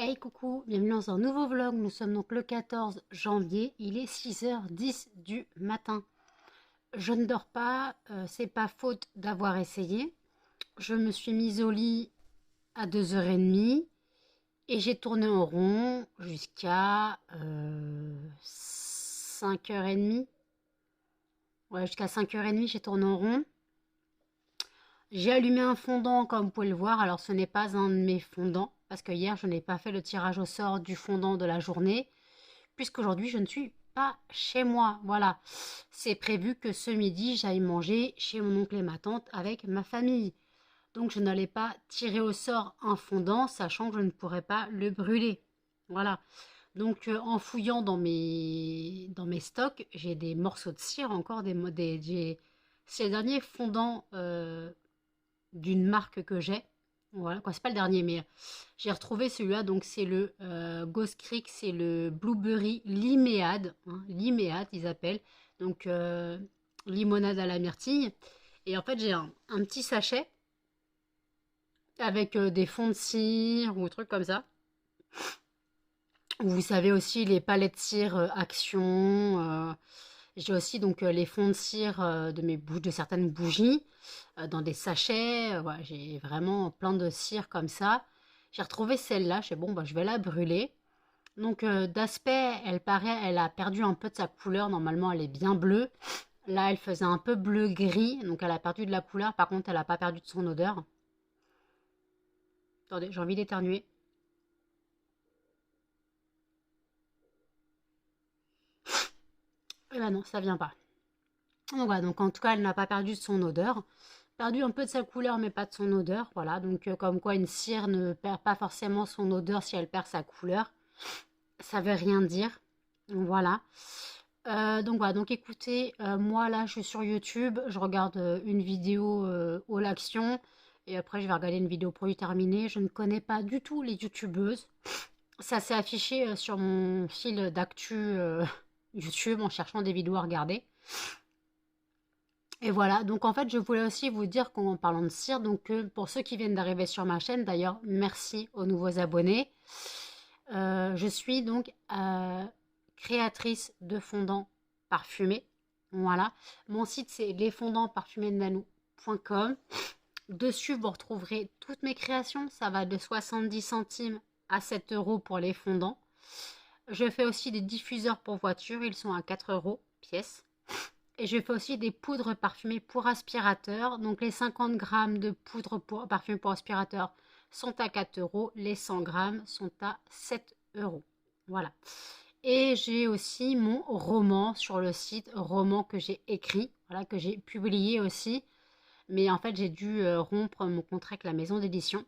Hey coucou, bienvenue dans un nouveau vlog. Nous sommes donc le 14 janvier, il est 6h10 du matin. Je ne dors pas, c'est pas faute d'avoir essayé. Je me suis mise au lit à 2h30 et j'ai tourné en rond jusqu'à 5h30. Ouais, jusqu'à 5h30 j'ai tourné en rond. J'ai allumé un fondant comme vous pouvez le voir, alors ce n'est pas un de mes fondants parce que hier je n'ai pas fait le tirage au sort du fondant de la journée. Puisqu'aujourd'hui je ne suis pas chez moi. Voilà, c'est prévu que ce midi j'aille manger chez mon oncle et ma tante avec ma famille. Donc je n'allais pas tirer au sort un fondant, sachant que je ne pourrais pas le brûler. Voilà. Donc en fouillant dans mes stocks, j'ai des morceaux de cire, encore ces derniers fondants d'une marque que j'ai. Voilà, quoi, c'est pas le dernier, mais j'ai retrouvé celui-là, donc c'est le Ghost Creek, c'est le Blueberry Liméade, hein, Liméade ils appellent, donc limonade à la myrtille. Et en fait, j'ai un petit sachet avec des fonds de cire ou trucs comme ça. Vous savez aussi les palettes de cire Action. J'ai aussi donc les fonds de cire de certaines bougies dans des sachets. Voilà, j'ai vraiment plein de cire comme ça. J'ai retrouvé celle-là. Je sais bon, bah, je vais la brûler. Donc d'aspect, elle a perdu un peu de sa couleur. Normalement, elle est bien bleue. Là, elle faisait un peu bleu-gris. Donc elle a perdu de la couleur. Par contre, elle n'a pas perdu de son odeur. Attendez, j'ai envie d'éternuer. Eh ben non, ça vient pas. Donc voilà, donc en tout cas, elle n'a pas perdu de son odeur. Perdu un peu de sa couleur, mais pas de son odeur. Voilà, donc comme quoi une cire ne perd pas forcément son odeur si elle perd sa couleur. Ça veut rien dire. Voilà. Donc voilà, donc écoutez, moi là, je suis sur YouTube. Je regarde une vidéo au l'action. Et après, je vais regarder une vidéo produit terminé. Je ne connais pas du tout les youtubeuses. Ça s'est affiché sur mon fil d'actu YouTube en cherchant des vidéos à regarder. Et voilà, donc en fait, je voulais aussi vous dire qu'en parlant de cire, donc pour ceux qui viennent d'arriver sur ma chaîne, d'ailleurs, merci aux nouveaux abonnés. Je suis donc créatrice de fondants parfumés. Voilà, mon site c'est lesfondantsparfumédenanou.com. Dessus, vous retrouverez toutes mes créations. Ça va de 70 centimes à 7 € pour les fondants. Je fais aussi des diffuseurs pour voiture, ils sont à 4 € pièce. Et je fais aussi des poudres parfumées pour aspirateur. Donc les 50 grammes de poudre parfumée pour aspirateur sont à 4 €. Les 100 grammes sont à 7 €. Voilà. Et j'ai aussi mon roman sur le site, roman que j'ai écrit, voilà, que j'ai publié aussi. Mais en fait, j'ai dû rompre mon contrat avec la maison d'édition.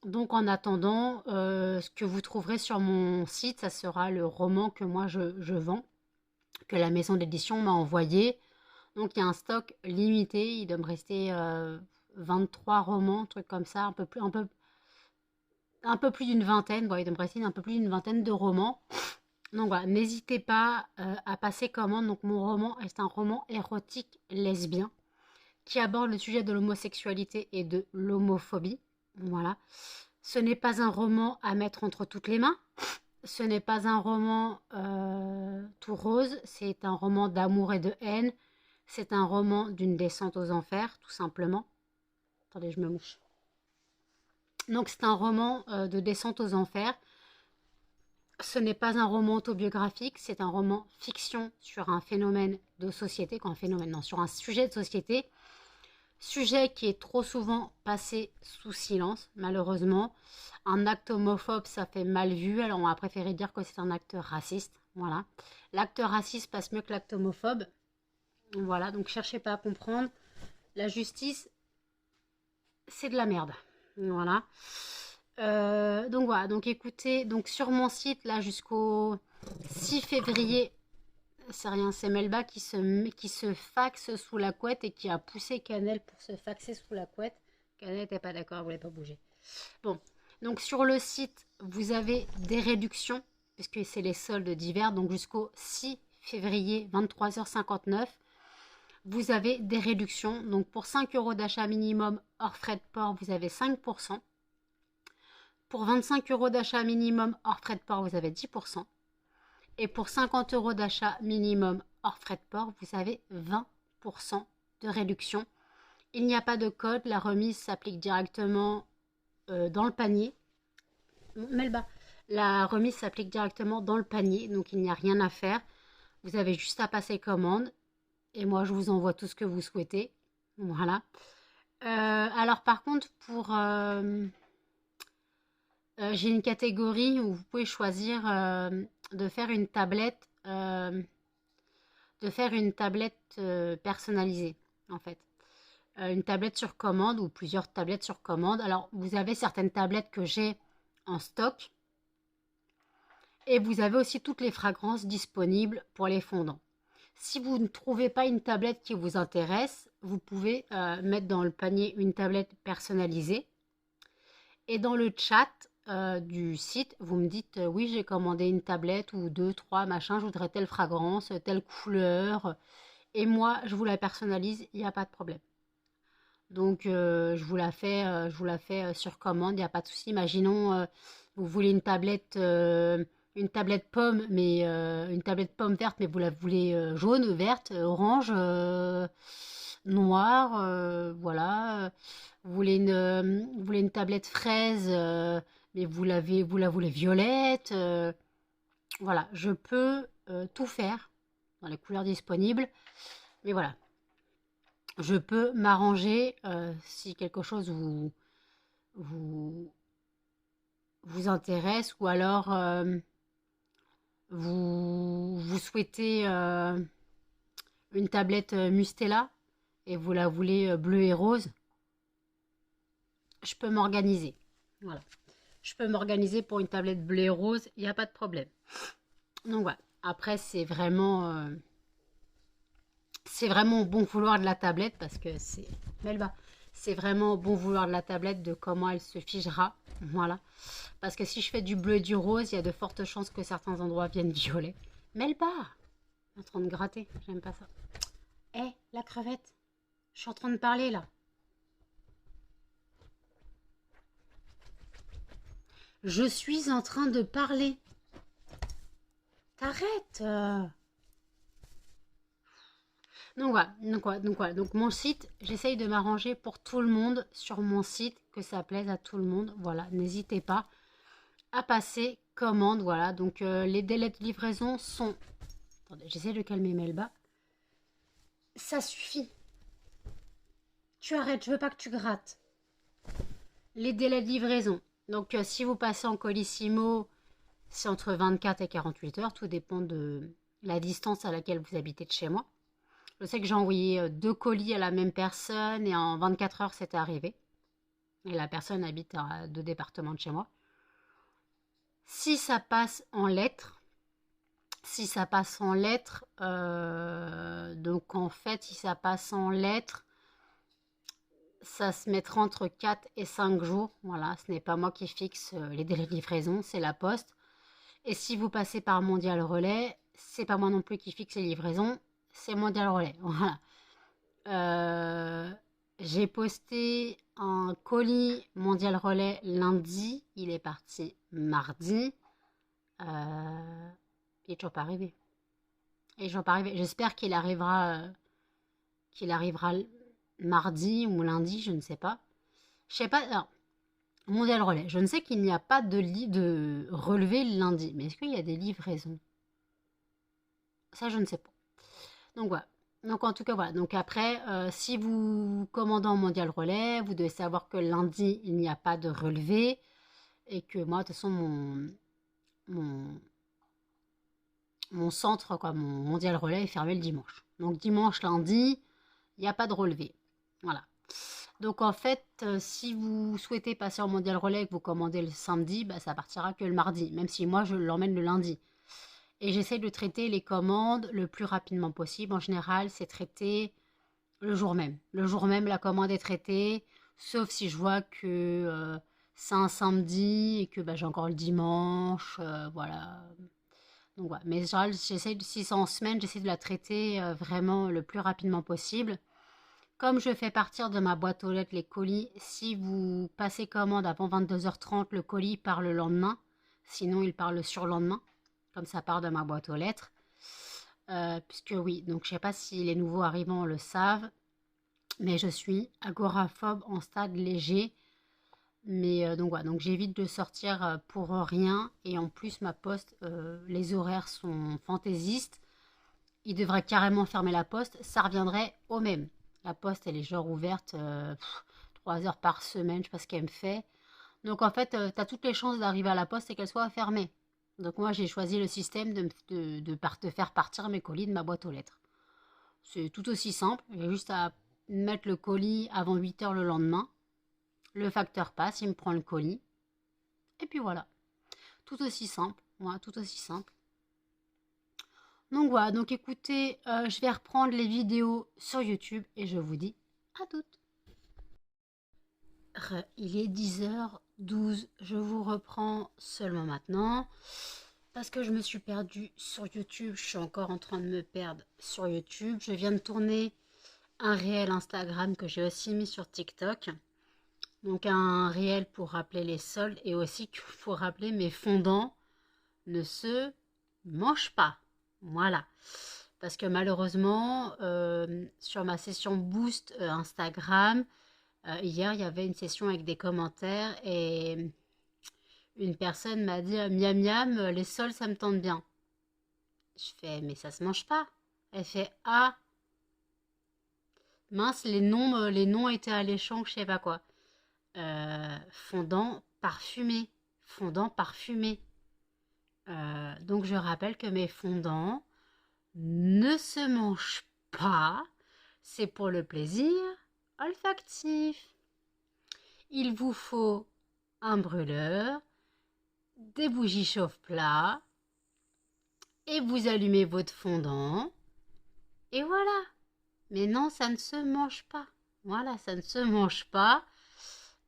Donc en attendant, ce que vous trouverez sur mon site, ça sera le roman que moi je vends, que la maison d'édition m'a envoyé. Donc il y a un stock limité, il doit me rester 23 romans, un truc comme ça, un peu plus d'une vingtaine, bon, il doit me rester un peu plus d'une vingtaine de romans. Donc voilà, n'hésitez pas à passer commande. Donc mon roman est un roman érotique lesbien qui aborde le sujet de l'homosexualité et de l'homophobie. Voilà. Ce n'est pas un roman à mettre entre toutes les mains. Ce n'est pas un roman tout rose. C'est un roman d'amour et de haine. C'est un roman d'une descente aux enfers, tout simplement. Attendez, je me mouche. Donc c'est un roman de descente aux enfers. Ce n'est pas un roman autobiographique, c'est un roman fiction sur un phénomène de société, sur un sujet de société. Sujet qui est trop souvent passé sous silence, malheureusement. Un acte homophobe, ça fait mal vu, alors on a préféré dire que c'est un acte raciste. Voilà. L'acte raciste passe mieux que l'acte homophobe. Voilà, donc cherchez pas à comprendre. La justice, c'est de la merde. Voilà. Donc voilà, donc écoutez, donc sur mon site, là, jusqu'au 6 février, c'est rien, c'est Melba qui se faxe sous la couette et qui a poussé Canel pour se faxer sous la couette. Canel n'était pas d'accord, elle voulait pas bouger. Bon, donc sur le site, vous avez des réductions, puisque c'est les soldes d'hiver, donc jusqu'au 6 février, 23h59. Vous avez des réductions, donc pour 5 € d'achat minimum hors frais de port, vous avez 5%. Pour 25 euros d'achat minimum hors frais de port, vous avez 10%. Et pour 50 euros d'achat minimum hors frais de port, vous avez 20% de réduction. Il n'y a pas de code, la remise s'applique directement dans le panier. Melba, la remise s'applique directement dans le panier, donc il n'y a rien à faire. Vous avez juste à passer commande et moi je vous envoie tout ce que vous souhaitez. Voilà. Alors par contre, j'ai une catégorie où vous pouvez choisir de faire une tablette, personnalisée en fait. Une tablette sur commande ou plusieurs tablettes sur commande. Alors vous avez certaines tablettes que j'ai en stock et vous avez aussi toutes les fragrances disponibles pour les fondants. Si vous ne trouvez pas une tablette qui vous intéresse, vous pouvez mettre dans le panier une tablette personnalisée. Et dans le chat du site, vous me dites oui, j'ai commandé une tablette ou deux, trois, machin, je voudrais telle fragrance, telle couleur. Et moi, je vous la personnalise, il n'y a pas de problème. Donc, je vous la fais sur commande, il n'y a pas de souci. Imaginons, vous voulez une tablette pomme, mais une tablette pomme verte, mais vous la voulez jaune, verte, orange, noire, voilà. Vous voulez une tablette fraise, mais vous la voulez violette. Voilà, je peux tout faire dans les couleurs disponibles. Mais voilà, je peux m'arranger si quelque chose vous, vous intéresse ou alors vous souhaitez une tablette Mustela et vous la voulez bleue et rose. Je peux m'organiser. Voilà. Je peux m'organiser pour une tablette bleue et rose, il n'y a pas de problème. Donc voilà. Après, c'est vraiment au bon vouloir de la tablette parce que c'est vraiment au bon vouloir de la tablette de comment elle se figera. Voilà. Parce que si je fais du bleu et du rose, il y a de fortes chances que certains endroits viennent violet. Melba, en train de gratter, j'aime pas ça. Hé, la crevette, je suis en train de parler là. Je suis en train de parler. T'arrêtes. Donc voilà. Donc mon site, j'essaye de m'arranger pour tout le monde sur mon site, que ça plaise à tout le monde. Voilà, n'hésitez pas à passer commande. Voilà, donc les délais de livraison sont... Attendez, j'essaie de calmer Melba. Ça suffit. Tu arrêtes, je veux pas que tu grattes. Les délais de livraison. Donc si vous passez en Colissimo, c'est entre 24 et 48 heures. Tout dépend de la distance à laquelle vous habitez de chez moi. Je sais que j'ai envoyé 2 colis à la même personne et en 24 heures, c'était arrivé. Et la personne habite à 2 départements de chez moi. Si ça passe en lettres, donc en fait, si ça passe en lettres, ça se mettra entre 4 et 5 jours. Voilà, ce n'est pas moi qui fixe les délais de livraison, c'est la poste. Et si vous passez par Mondial Relais, c'est pas moi non plus qui fixe les livraisons, c'est Mondial Relais. Voilà. J'ai posté un colis Mondial Relais lundi, il est parti mardi. Il n'est toujours pas arrivé. J'espère qu'il arrivera mardi ou lundi, je ne sais pas. Je sais pas. Alors, Mondial Relais. Je ne sais qu'il n'y a pas de relevé le lundi. Mais est-ce qu'il y a des livraisons? Ça, je ne sais pas. Donc voilà. Donc en tout cas, voilà. Donc après, si vous commandez en Mondial Relais, vous devez savoir que lundi, il n'y a pas de relevé. Et que moi, de toute façon, mon centre, quoi, mon Mondial Relais est fermé le dimanche. Donc dimanche, lundi, il n'y a pas de relevé. Voilà. Donc en fait, si vous souhaitez passer en Mondial Relais et que vous commandez le samedi, bah, ça partira que le mardi, même si moi je l'emmène le lundi. Et j'essaie de traiter les commandes le plus rapidement possible. En général, c'est traité le jour même. Le jour même, la commande est traitée, sauf si je vois que c'est un samedi et que bah, j'ai encore le dimanche, voilà. Donc voilà. Mais en général, si c'est en semaine, j'essaie de la traiter vraiment le plus rapidement possible. Comme je fais partir de ma boîte aux lettres les colis, si vous passez commande avant 22h30, le colis part le lendemain. Sinon, il part le surlendemain, comme ça part de ma boîte aux lettres. Puisque oui, donc je sais pas si les nouveaux arrivants le savent, mais je suis agoraphobe en stade léger. Mais donc voilà, donc j'évite de sortir pour rien. Et en plus, ma poste, les horaires sont fantaisistes. Ils devraient carrément fermer la poste. Ça reviendrait au même. La poste, elle est genre ouverte 3 heures par semaine, je sais pas ce qu'elle me fait. Donc en fait, tu as toutes les chances d'arriver à la poste et qu'elle soit fermée. Donc moi, j'ai choisi le système de faire partir mes colis de ma boîte aux lettres. C'est tout aussi simple. J'ai juste à mettre le colis avant 8 heures le lendemain. Le facteur passe, il me prend le colis. Et puis voilà. Tout aussi simple. Voilà, tout aussi simple. Donc voilà, donc écoutez, je vais reprendre les vidéos sur YouTube et je vous dis à toutes. Il est 10h12, je vous reprends seulement maintenant parce que je me suis perdue sur YouTube, je suis encore en train de me perdre sur YouTube. Je viens de tourner un réel Instagram que j'ai aussi mis sur TikTok. Donc un réel pour rappeler les soldes et aussi pour rappeler mes fondants ne se mangent pas. Voilà. Parce que malheureusement, sur ma session Boost Instagram, hier, il y avait une session avec des commentaires et une personne m'a dit miam miam, les sols, ça me tente bien. Je fais, mais ça se mange pas. Elle fait, ah, mince, les noms étaient alléchants, je sais pas quoi. Fondant parfumé. Fondant parfumé. Donc je rappelle que mes fondants ne se mangent pas. C'est pour le plaisir olfactif. Il vous faut un brûleur, des bougies chauffe-plat et vous allumez votre fondant. Et voilà. Mais non, ça ne se mange pas. Voilà, ça ne se mange pas.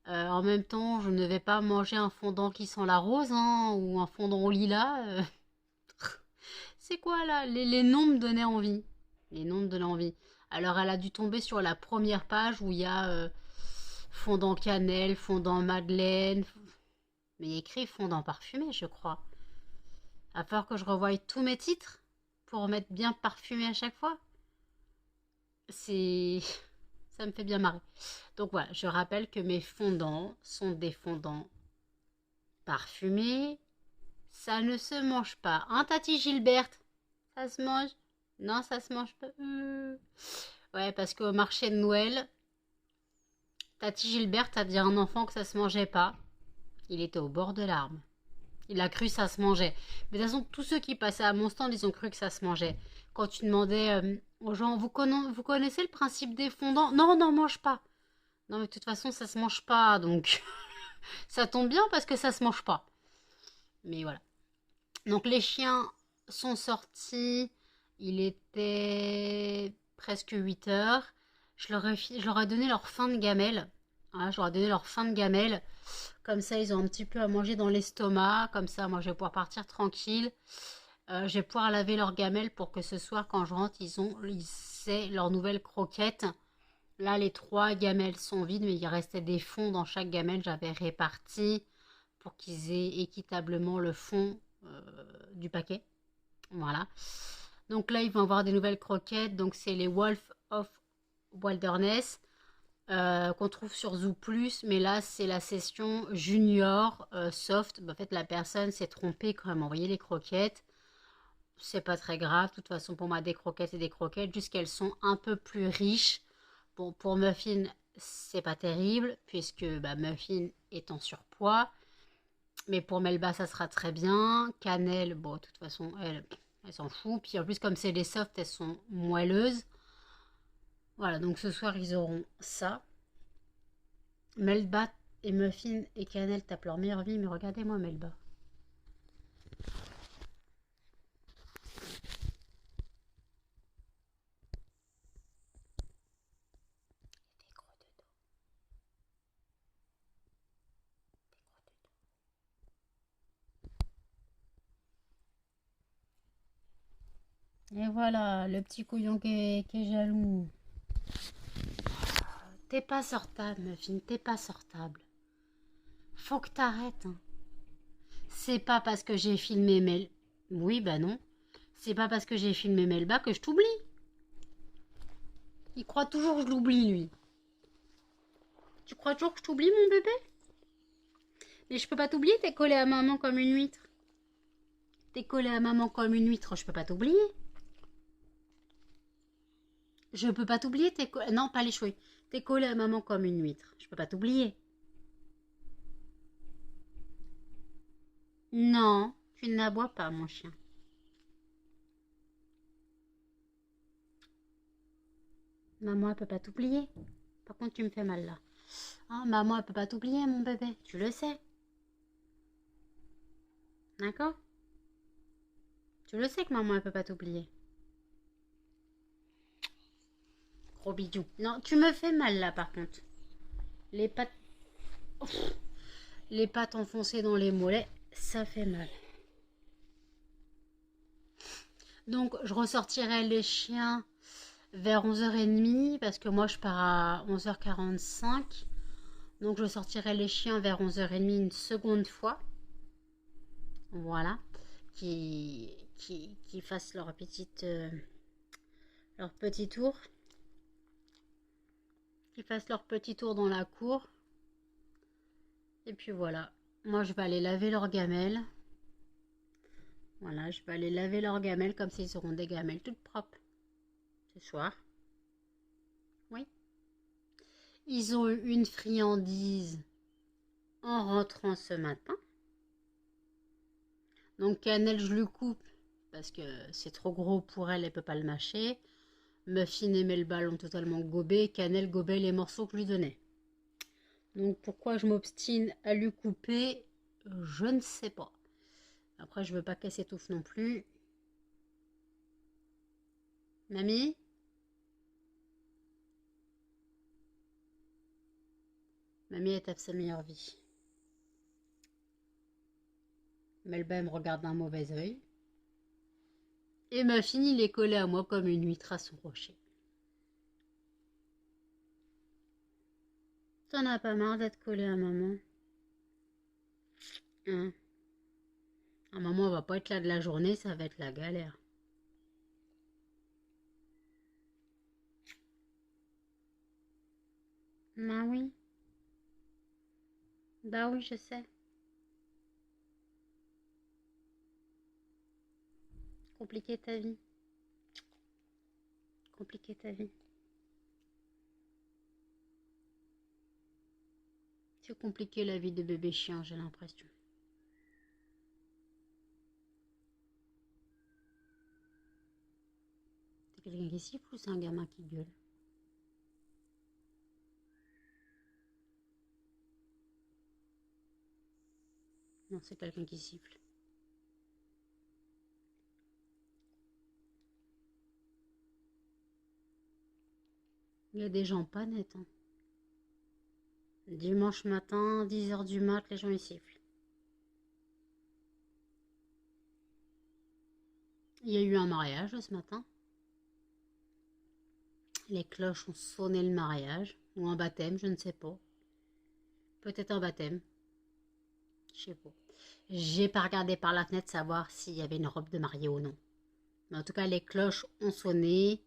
En même temps, je ne vais pas manger un fondant qui sent la rose hein, ou un fondant au lilas. C'est quoi là les noms me donnaient envie. Les noms me donnaient envie. Alors elle a dû tomber sur la première page où il y a fondant cannelle, fondant madeleine. Mais il y a écrit fondant parfumé, je crois. Il va falloir que je revoie tous mes titres pour mettre bien parfumé à chaque fois. C'est... Ça me fait bien marrer. Donc voilà, je rappelle que mes fondants sont des fondants parfumés. Ça ne se mange pas. Hein, Tati Gilberte? Ça se mange? Non, ça se mange pas. Ouais, parce qu'au marché de Noël, Tati Gilberte a dit à un enfant que ça se mangeait pas. Il était au bord de larmes. Il a cru que ça se mangeait. Mais de toute façon, tous ceux qui passaient à mon stand, ils ont cru que ça se mangeait. Quand tu demandais aux gens, vous connaissez le principe des fondants? Non, on n'en mange pas. Non, mais de toute façon, ça se mange pas, donc ça tombe bien parce que ça se mange pas. Mais voilà. Donc les chiens sont sortis. Il était presque 8 heures. Je leur ai donné leur fin de gamelle. Voilà, je leur ai donné leur fin de gamelle. Comme ça, ils ont un petit peu à manger dans l'estomac. Comme ça, moi, je vais pouvoir partir tranquille. Je vais pouvoir laver leur gamelle pour que ce soir, quand je rentre, ils aient leur nouvelle croquette. Là, les 3 gamelles sont vides, mais il restait des fonds dans chaque gamelle. J'avais réparti pour qu'ils aient équitablement le fond du paquet. Voilà. Donc là, ils vont avoir des nouvelles croquettes. Donc, c'est les Wolf of Wilderness qu'on trouve sur Zoo Plus. Mais là, c'est la session junior soft. En fait, la personne s'est trompée quand même envoyé les croquettes. C'est pas très grave. De toute façon, pour moi, des croquettes et des croquettes, juste qu'elles sont un peu plus riches. Bon, pour Muffin, c'est pas terrible, puisque Muffin est en surpoids. Mais pour Melba, ça sera très bien. Cannelle, bon, de toute façon, elle s'en fout. Puis en plus, comme c'est des softs, elles sont moelleuses. Voilà, donc ce soir, ils auront ça. Melba et Muffin et Cannelle tapent leur meilleure vie, mais regardez-moi Melba. Et voilà, le petit couillon qui est jaloux. T'es pas sortable, Muffin, t'es pas sortable. Faut que t'arrêtes. Hein. C'est pas parce que j'ai filmé Mel... Oui, bah non. C'est pas parce que j'ai filmé Melba que je t'oublie. Il croit toujours que je l'oublie, lui. Tu crois toujours que je t'oublie, mon bébé? Mais je peux pas t'oublier, t'es collé à maman comme une huître. T'es collé à maman comme une huître, je peux pas t'oublier. Je peux pas t'oublier, t'es collé... Non, pas les chouilles. T'es collé à maman comme une huître, je peux pas t'oublier. Non, tu n'aboies pas, mon chien. Maman, elle peut pas t'oublier. Par contre, tu me fais mal là. Ah, maman, elle peut pas t'oublier, mon bébé. Tu le sais. D'accord? Tu le sais que maman, elle peut pas t'oublier. Gros bidou. Non, tu me fais mal là, par contre. Les pattes... Ouf. Les pattes enfoncées dans les mollets, ça fait mal. Donc, je ressortirai les chiens vers 11h30 parce que moi, je pars à 11h45. Donc, je sortirai les chiens vers 11h30 une seconde fois. Voilà. Qui fassent leur petit tour. Qu'ils fassent leur petit tour dans la cour. Et puis voilà. Moi, je vais aller laver leurs gamelles. Voilà, je vais aller laver leurs gamelles comme s'ils seront des gamelles toutes propres. Ce soir. Oui. Ils ont eu une friandise en rentrant ce matin. Donc Cannelle, je lui coupe parce que c'est trop gros pour elle, elle peut pas le mâcher. Muffin et Melba l'ont totalement gobé. Cannelle gobait les morceaux que je lui donnais. Donc pourquoi je m'obstine à lui couper, je ne sais pas. Après, je veux pas qu'elle s'étouffe non plus. Mamie? Mamie est à sa meilleure vie. Melba me regarde d'un mauvais oeil. Et Muffin, il est collé à moi comme une huître à son rocher. T'en as pas marre d'être collé à maman? Hein? Ah, maman va pas être là de la journée, ça va être la galère. Bah oui. Bah oui, je sais. Compliquer ta vie. Compliquer ta vie. C'est compliqué la vie de bébé chien, j'ai l'impression. C'est quelqu'un qui siffle ou c'est un gamin qui gueule? Non, c'est quelqu'un qui siffle. Il y a des gens pas nets. Hein. Dimanche matin, 10h du mat, les gens ils sifflent. Il y a eu un mariage ce matin. Les cloches ont sonné le mariage. Ou un baptême, je ne sais pas. Peut-être un baptême. Je sais pas. J'ai pas regardé par la fenêtre savoir s'il y avait une robe de mariée ou non. Mais en tout cas, les cloches ont sonné.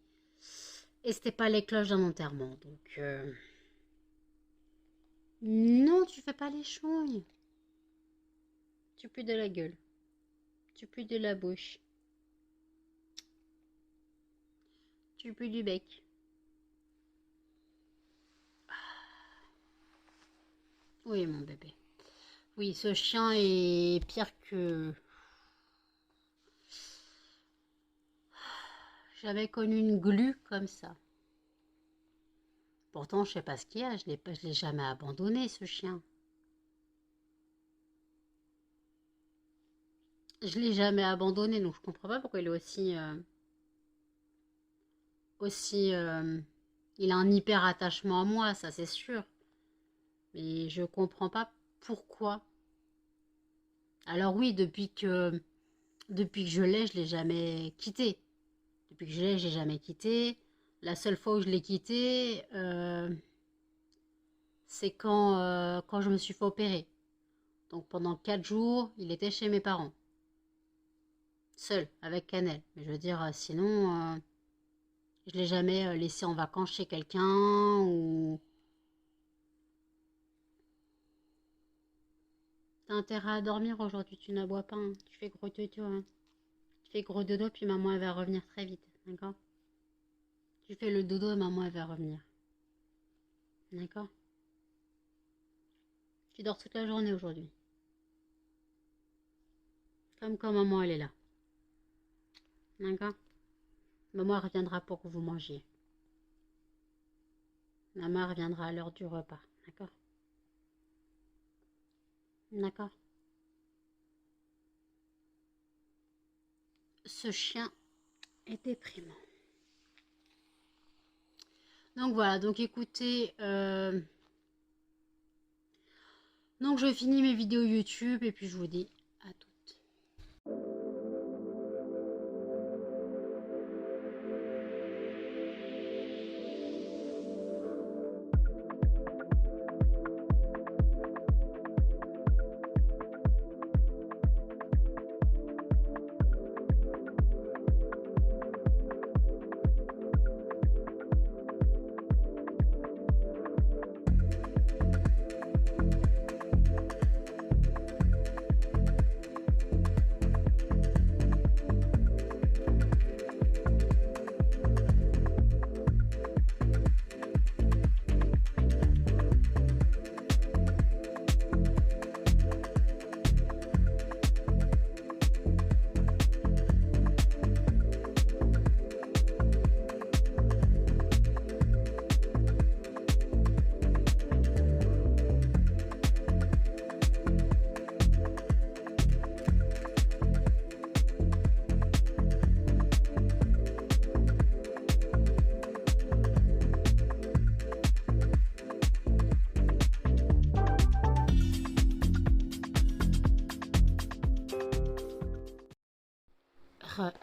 Et c'était pas les cloches d'un enterrement. Donc... Non, tu fais pas les chouilles. Tu pues de la gueule. Tu pues de la bouche. Tu pues du bec. Oui, mon bébé. Oui, ce chien est pire que... J'avais connu une glu comme ça. Pourtant, je sais pas ce qu'il y a. Je l'ai jamais abandonné, ce chien. Je l'ai jamais abandonné, donc je comprends pas pourquoi il est aussi... il a un hyper attachement à moi, ça c'est sûr. Mais je comprends pas pourquoi. Alors oui, depuis que je l'ai jamais quitté. Depuis que je l'ai jamais quitté. La seule fois où je l'ai quitté, c'est quand je me suis fait opérer. Donc pendant 4 jours, il était chez mes parents. Seul, avec Cannelle. Mais je veux dire, sinon, je l'ai jamais laissé en vacances chez quelqu'un ou... T'as intérêt à dormir aujourd'hui, tu n'aboies pas, hein. Tu fais gros dodo, hein. Tu fais gros dodo, puis maman, elle va revenir très vite, d'accord? Tu fais le dodo et maman, elle va revenir, d'accord? Tu dors toute la journée aujourd'hui. Comme quand maman, elle est là, d'accord? Maman, elle reviendra pour que vous mangiez. Maman reviendra à l'heure du repas, d'accord? D'accord? Ce chien est déprimant. Donc voilà, donc écoutez, donc je finis mes vidéos YouTube et puis je vous dis à toutes.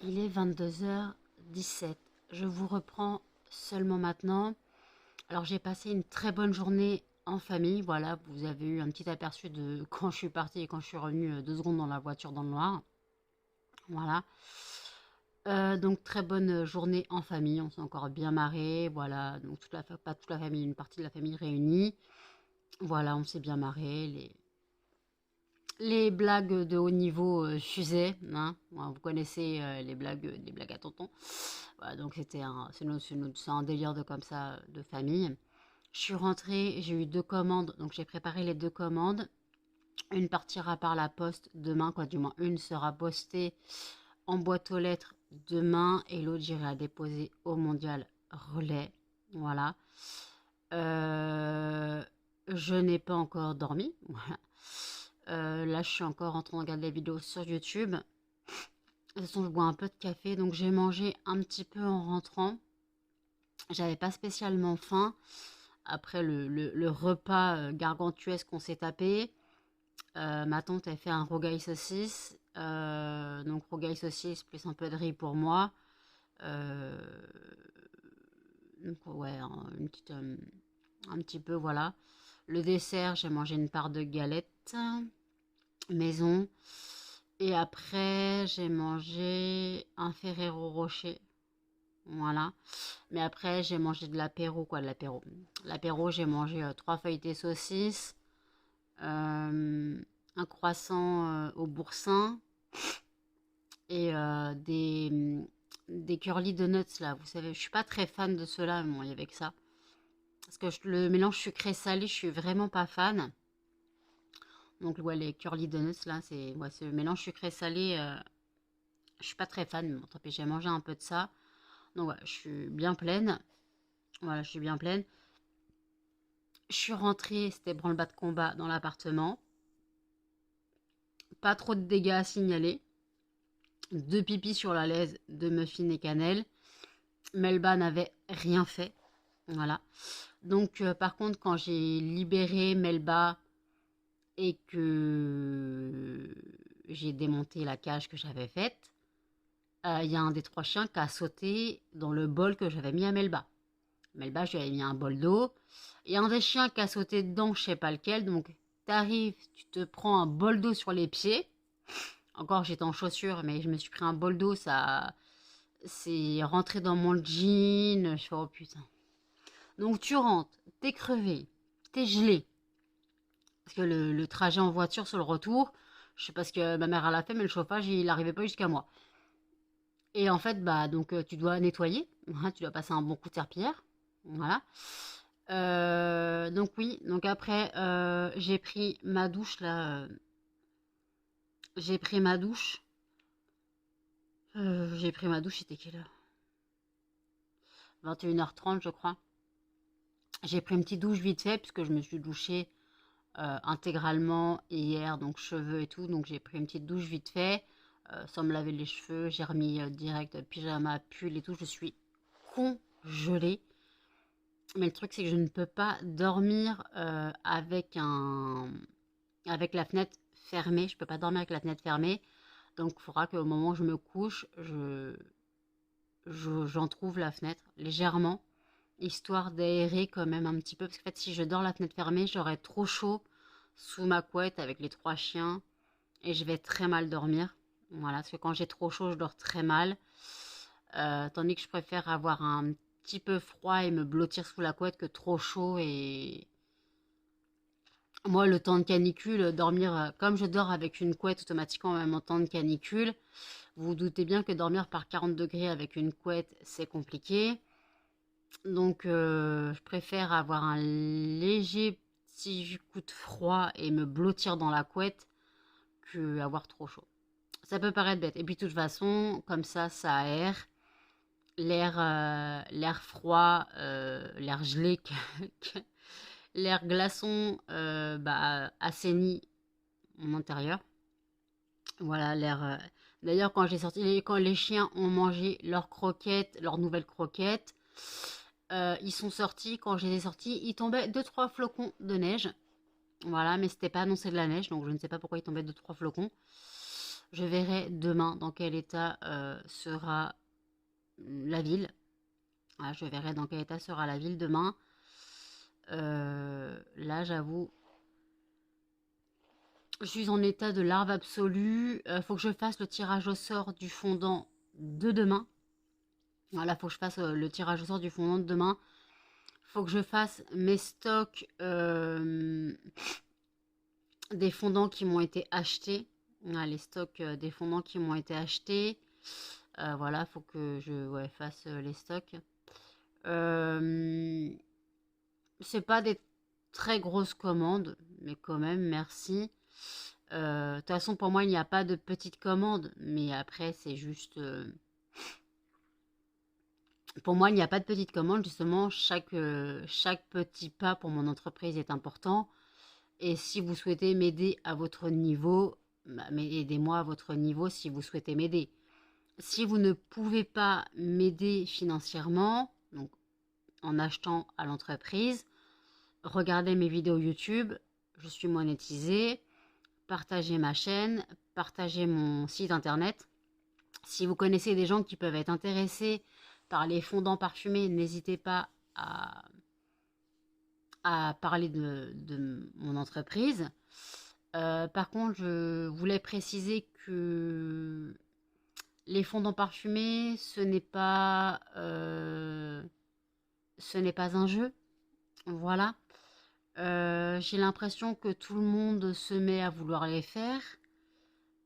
Il est 22h17. Je vous reprends seulement maintenant. Alors j'ai passé une très bonne journée en famille. Voilà, vous avez eu un petit aperçu de quand je suis partie et quand je suis revenue 2 secondes dans la voiture dans le noir. Voilà. Donc très bonne journée en famille. On s'est encore bien marré. Voilà, donc pas toute la famille, une partie de la famille réunie. Voilà, on s'est bien marré. Les blagues de haut niveau s'usaient, hein. Voilà, vous connaissez les blagues à tonton. Voilà, donc c'est un délire de comme ça de famille. Je suis rentrée, j'ai eu 2 commandes, donc j'ai préparé les 2 commandes. Une partira par la poste demain, quoi, du moins une sera postée en boîte aux lettres demain et l'autre j'irai la déposer au Mondial Relais. Voilà. Je n'ai pas encore dormi. Voilà. Là, je suis encore en train de regarder les vidéos sur YouTube. De toute façon, je bois un peu de café, donc j'ai mangé un petit peu en rentrant. J'avais pas spécialement faim. Après le repas gargantuesque qu'on s'est tapé, ma tante a fait un rogaille saucisse. Donc rogaille saucisse plus un peu de riz pour moi. Euh, donc ouais, un petit peu, voilà. Le dessert, j'ai mangé une part de galette maison. Et après, j'ai mangé un Ferrero Rocher. Voilà. Mais après, j'ai mangé de l'apéro, quoi, de l'apéro. L'apéro, j'ai mangé 3 feuilletés saucisses, un croissant au boursin et des curly donuts, là. Vous savez, je suis pas très fan de ceux-là, mais bon, il y avait que ça. Parce que le mélange sucré-salé, je suis vraiment pas fan. Donc, ouais, les curly donuts, là, c'est ouais, ce mélange sucré-salé, je suis pas très fan, mais bon, tant pis, j'ai mangé un peu de ça. Donc, voilà, je suis bien pleine. Voilà, je suis bien pleine. Je suis rentrée, c'était branle-bas de combat dans l'appartement. Pas trop de dégâts à signaler. 2 pipis sur la laise de Muffin et Cannelle. Melba n'avait rien fait. Voilà. Donc, par contre, quand j'ai libéré Melba et que j'ai démonté la cage que j'avais faite, il y a un des 3 chiens qui a sauté dans le bol que j'avais mis à Melba. Mais le bas, je lui avais mis un bol d'eau. Il y a un des chiens qui a sauté dedans, je sais pas lequel. Donc, t'arrives, tu te prends un bol d'eau sur les pieds. Encore, j'étais en chaussures, mais je me suis pris un bol d'eau, ça... C'est rentré dans mon jean. Je fais, oh putain. Donc, tu rentres, t'es crevé, t'es gelé. Parce que le trajet en voiture sur le retour, je sais pas ce que ma mère elle a fait, mais le chauffage, il n'arrivait pas jusqu'à moi. Et en fait, bah, donc, tu dois nettoyer. Hein, tu dois passer un bon coup de serpillière. Voilà. Donc oui, donc après, j'ai pris ma douche, là. J'ai pris ma douche. C'était quelle heure? 21h30, je crois. J'ai pris une petite douche vite fait, puisque je me suis douchée intégralement hier, donc cheveux et tout. Donc j'ai pris une petite douche vite fait, sans me laver les cheveux. J'ai remis direct pyjama, pull et tout. Je suis congelée. Mais le truc, c'est que je ne peux pas dormir avec la fenêtre fermée. Je peux pas dormir avec la fenêtre fermée. Donc il faudra qu'au moment où je me couche, j'entrouvre la fenêtre légèrement, histoire d'aérer quand même un petit peu. Parce qu'en fait, si je dors la fenêtre fermée, j'aurai trop chaud sous ma couette avec les 3 chiens. Et je vais très mal dormir. Voilà, parce que quand j'ai trop chaud, je dors très mal. Tandis que je préfère avoir un petit peu froid et me blottir sous la couette que trop chaud. Et moi, le temps de canicule, dormir comme je dors avec une couette automatiquement, même en temps de canicule, vous vous doutez bien que dormir par 40 degrés avec une couette, c'est compliqué. Donc, je préfère avoir un léger petit coup de froid et me blottir dans la couette que avoir trop chaud. Ça peut paraître bête. Et puis, de toute façon, comme ça aère. L'air froid, l'air gelé, l'air glaçon bah, assainit mon intérieur. Voilà, l'air. D'ailleurs, quand les chiens ont mangé leurs croquettes, leurs nouvelles croquettes, ils sont sortis. Quand je les ai sortis, il tombait 2-3 flocons de neige. Voilà, mais c'était pas annoncé de la neige, donc je ne sais pas pourquoi il tombait 2-3 flocons. Je verrai demain dans quel état sera la ville. Voilà, je verrai dans quel état sera la ville demain. Là, j'avoue, je suis en état de larve absolue. Faut que je fasse le tirage au sort du fondant de demain. Voilà, faut que je fasse le tirage au sort du fondant de demain. Faut que je fasse mes stocks des fondants qui m'ont été achetés. Voilà, les stocks des fondants qui m'ont été achetés. Voilà, faut que je fasse les stocks. C'est pas des très grosses commandes, mais quand même, merci. De toute façon, pour moi, il n'y a pas de petites commandes, mais après, c'est juste... Pour moi, il n'y a pas de petites commandes, justement, chaque petit pas pour mon entreprise est important. Et si vous souhaitez m'aider à votre niveau, bah, aidez-moi à votre niveau si vous souhaitez m'aider. Si vous ne pouvez pas m'aider financièrement, donc en achetant à l'entreprise, regardez mes vidéos YouTube, je suis monétisée, partagez ma chaîne, partagez mon site internet. Si vous connaissez des gens qui peuvent être intéressés par les fondants parfumés, n'hésitez pas à parler de mon entreprise. Par contre, je voulais préciser que les fondants parfumés, ce n'est pas un jeu. Voilà. J'ai l'impression que tout le monde se met à vouloir les faire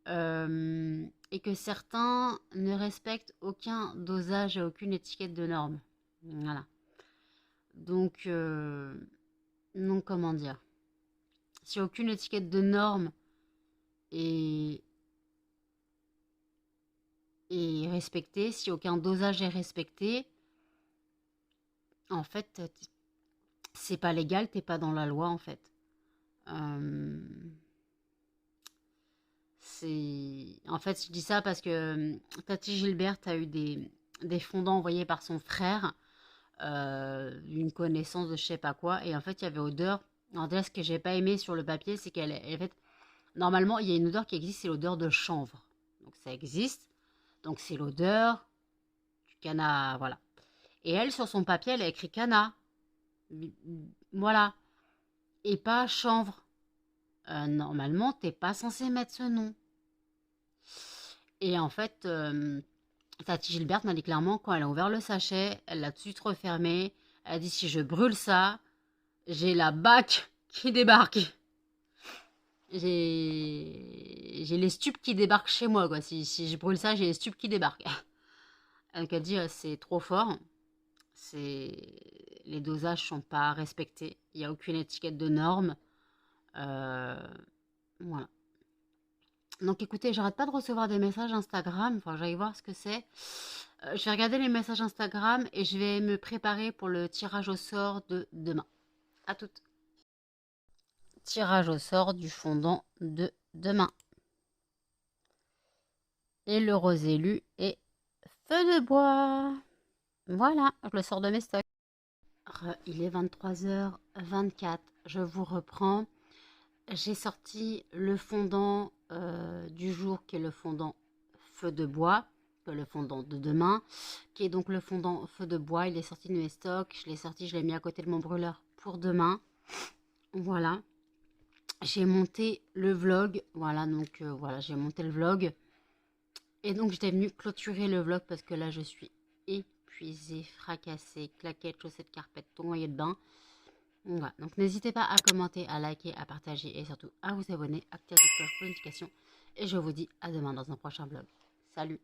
et que certains ne respectent aucun dosage et aucune étiquette de norme. Voilà. Donc, non, comment dire. Si aucune étiquette de norme est respectée, si aucun dosage est respecté, en fait, c'est pas légal, t'es pas dans la loi, en fait. En fait, je dis ça parce que Tati Gilbert a eu des fondants envoyés par son frère, une connaissance de je sais pas quoi, et en fait, il y avait odeur. Alors déjà, ce que j'ai pas aimé sur le papier, c'est en fait, normalement, il y a une odeur qui existe, c'est l'odeur de chanvre. Donc ça existe. Donc c'est l'odeur du canard, voilà. Et elle, sur son papier, elle a écrit Cana. Voilà. Et pas chanvre. Normalement, t'es pas censé mettre ce nom. Et en fait, Tati Gilberte m'a dit clairement, quand elle a ouvert le sachet, elle l'a tout de suite refermé. Elle a dit, si je brûle ça, j'ai la BAC qui débarque. J'ai les stupes qui débarquent chez moi, quoi. Si je brûle ça, j'ai les stupes qui débarquent. Donc elle dit, c'est trop fort. Les dosages sont pas respectés. Il n'y a aucune étiquette de norme. Voilà. Donc écoutez, j'arrête pas de recevoir des messages Instagram. Enfin, j'allais voir ce que c'est. Je vais regarder les messages Instagram et je vais me préparer pour le tirage au sort de demain. À toutes. Tirage au sort du fondant de demain. Et le rose élu est feu de bois. Voilà, je le sors de mes stocks. Il est 23h24. Je vous reprends. J'ai sorti le fondant du jour qui est le fondant feu de bois, le fondant de demain, qui est donc le fondant feu de bois. Il est sorti de mes stocks. Je l'ai sorti, je l'ai mis à côté de mon brûleur pour demain. Voilà. J'ai monté le vlog. Voilà, donc voilà, j'ai monté le vlog. Et donc j'étais venue clôturer le vlog parce que là je suis épuisée, fracassée, claquette, chaussettes, carpette, maillot de bain. Voilà. Donc n'hésitez pas à commenter, à liker, à partager et surtout à vous abonner, activer la cloche pour notification. Et je vous dis à demain dans un prochain vlog. Salut!